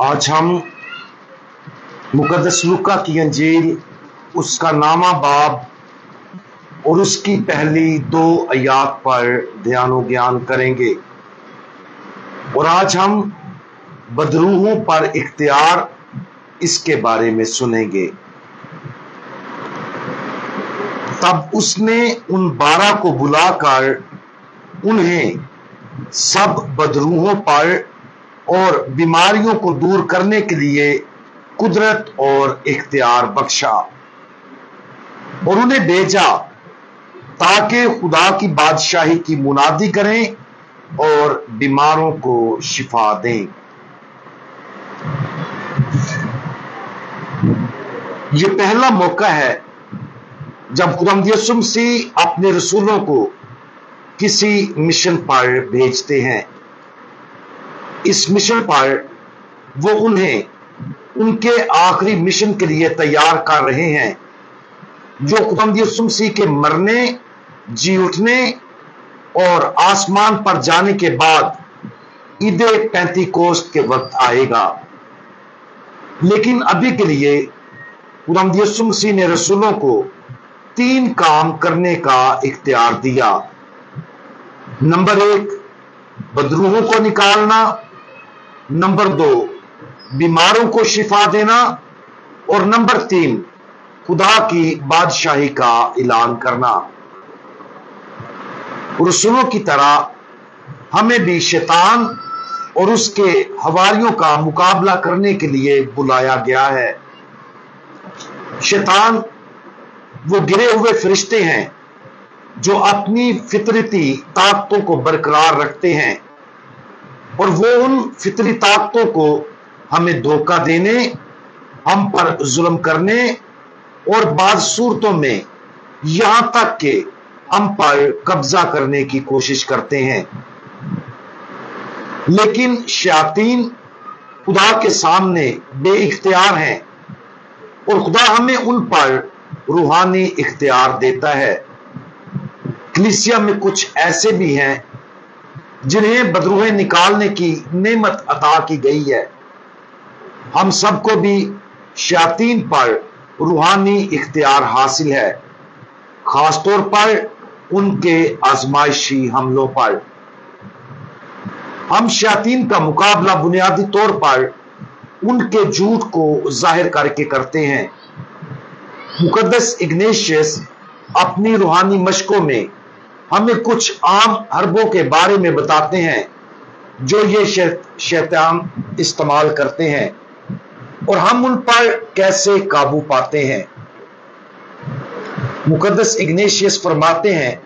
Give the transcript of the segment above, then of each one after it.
आज हम मुकद्दस लूका की अंजील, उसका नामा बाब और उसकी पहली 2 आयात पर ध्यान व ज्ञान करेंगे। और आज हम बदरूहों पर इख्तियार इसके बारे में सुनेंगे। तब उसने उन 12 को बुलाकर उन्हें सब बदरूहों पर और बीमारियों को दूर करने के लिए कुदरत और इख्तियार बख्शा और उन्हें भेजा ताकि खुदा की बादशाही की मुनादी करें और बीमारों को शिफा दें। ये पहला मौका है जब खुदावंद यीशु मसीह अपने रसूलों को किसी मिशन पर भेजते हैं। इस मिशन पर वो उन्हें उनके आखिरी मिशन के लिए तैयार कर रहे हैं, जो खुदावंद यीशु मसीह के मरने, जी उठने और आसमान पर जाने के बाद ईदे पेंतीकोस्त के वक्त आएगा। लेकिन अभी के लिए खुदावंद यीशु मसीह ने रसूलों को 3 काम करने का इख्तियार दिया। नंबर 1, बदरूहों को निकालना। नंबर 2, बीमारों को शिफा देना। और नंबर 3, खुदा की बादशाही का ऐलान करना। रसूलों की तरह हमें भी शैतान और उसके हवारियों का मुकाबला करने के लिए बुलाया गया है। शैतान वो गिरे हुए फरिश्ते हैं जो अपनी फितरती ताकतों को बरकरार रखते हैं, और वो उन फितरी ताकतों को हमें धोखा देने, हम पर जुल्म करने और बाद सूरतों में यहां तक कि हम पर कब्जा करने की कोशिश करते हैं। लेकिन शयातीन खुदा के सामने बेइख्तियार हैं और खुदा हमें उन पर रूहानी इख्तियार देता है। कलीसिया में कुछ ऐसे भी हैं जिन्हें बदरूहें निकालने की नेमत अता की गई है। हम सबको भी शयातीन पर रूहानी इख्तियार हासिल है, खासतौर पर उनके आजमाइशी हमलों पर। हम शयातीन का मुकाबला बुनियादी तौर पर उनके झूठ को जाहिर करके करते हैं। मुकद्दस इग्नेशियस अपनी रूहानी मशकों में हमें कुछ आम हरबों के बारे में बताते हैं जो ये शैतान इस्तेमाल करते हैं और हम उन पर कैसे काबू पाते हैं। मुकद्दस इग्नेशियस फरमाते हैं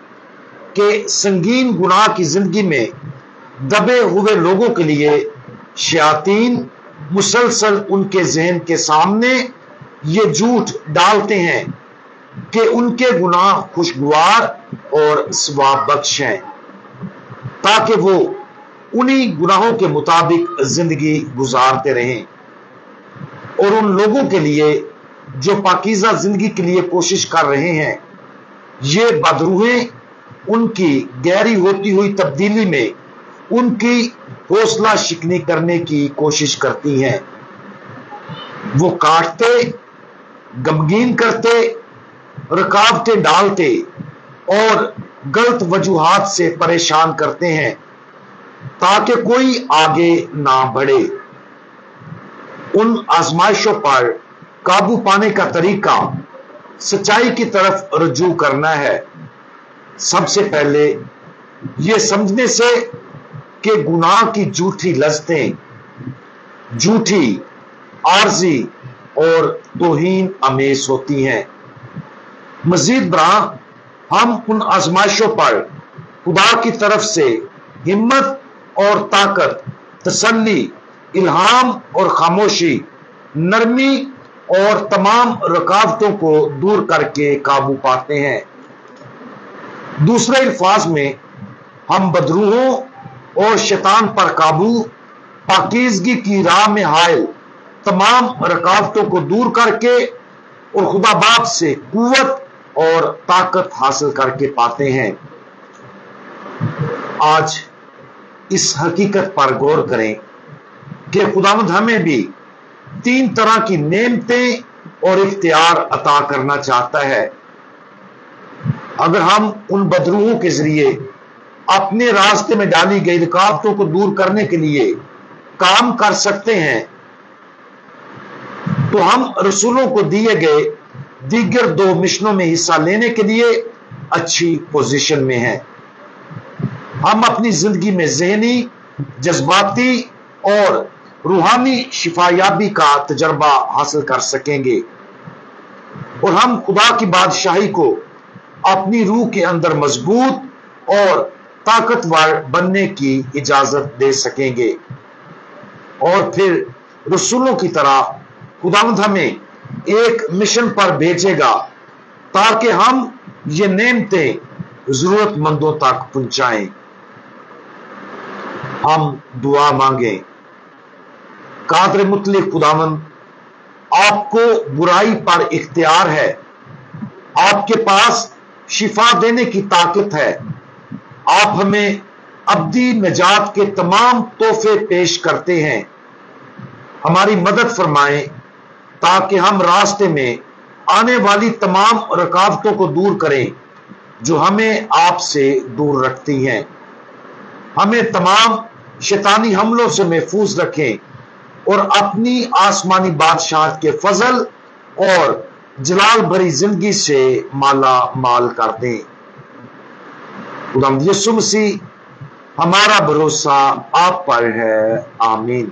कि संगीन गुनाह की जिंदगी में दबे हुए लोगों के लिए शयातीन मुसलसल उनके जहन के सामने ये झूठ डालते हैं कि उनके गुनाह खुशगवार और सवाब बख्श हैं, ताकि वो उन्हीं गुनाहों के मुताबिक जिंदगी गुजारते रहें। और उन लोगों के लिए जो पाकीज़ा जिंदगी के लिए कोशिश कर रहे हैं, ये बदरूहें उनकी गहरी होती हुई तब्दीली में उनकी हौसला शिकनी करने की कोशिश करती हैं। वो काटते, गमगीन करते, रुकावटें डालते और गलत वजूहात से परेशान करते हैं ताकि कोई आगे ना बढ़े। उन आजमाइशों पर काबू पाने का तरीका सच्चाई की तरफ रुजू करना है। सबसे पहले ये समझने से कि गुनाह की झूठी लज्जतें झूठी, आर्जी और तौहीन आमेज होती हैं। मजीद बरआं हम उन आजमाइशों पर खुदा की तरफ से हिम्मत और ताकत, तसल्ली, इल्हाम और खामोशी, नरमी और तमाम रुकावटों को दूर करके काबू पाते हैं। दूसरे अल्फाज में हम बदरूहों और शैतान पर काबू, पाकीज़गी की राह में हायल तमाम रुकावटों को दूर करके और खुदा बाप से कुव्वत और ताकत हासिल करके पाते हैं। आज इस हकीकत पर गौर करें कि खुदावंद हमें भी 3 तरह की नेमतें और इख्तियार अता करना चाहता है। अगर हम उन बदरूहों के जरिए अपने रास्ते में डाली गई रुकावटों को दूर करने के लिए काम कर सकते हैं, तो हम रसूलों को दिए गए दीगर 2 मिशनों में हिस्सा लेने के लिए अच्छी पोजीशन में हैं। हम अपनी जिंदगी में ज़हनी, जज्बाती और रूहानी शिफायाबी का तजर्बा हासिल कर सकेंगे और हम खुदा की बादशाही को अपनी रूह के अंदर मजबूत और ताकतवर बनने की इजाजत दे सकेंगे। और फिर रसूलों की तरह खुदावंद हमें एक मिशन पर भेजेगा ताकि हम ये नेमतें जरूरतमंदों तक पहुंचाएं। हम दुआ मांगें। कादर मुतलिक खुदावंद, आपको बुराई पर इख्तियार है, आपके पास शिफा देने की ताकत है। आप हमें अब्दी निजात के तमाम तोहफे पेश करते हैं। हमारी मदद फरमाएं ताकि हम रास्ते में आने वाली तमाम रुकावटों को दूर करें जो हमें आपसे दूर रखती हैं। हमें तमाम शैतानी हमलों से महफूज रखें और अपनी आसमानी बादशाह के फजल और जलाल भरी जिंदगी से माला माल कर दें। खुदावंद यीशु मसीह, हमारा भरोसा आप पर है। आमीन।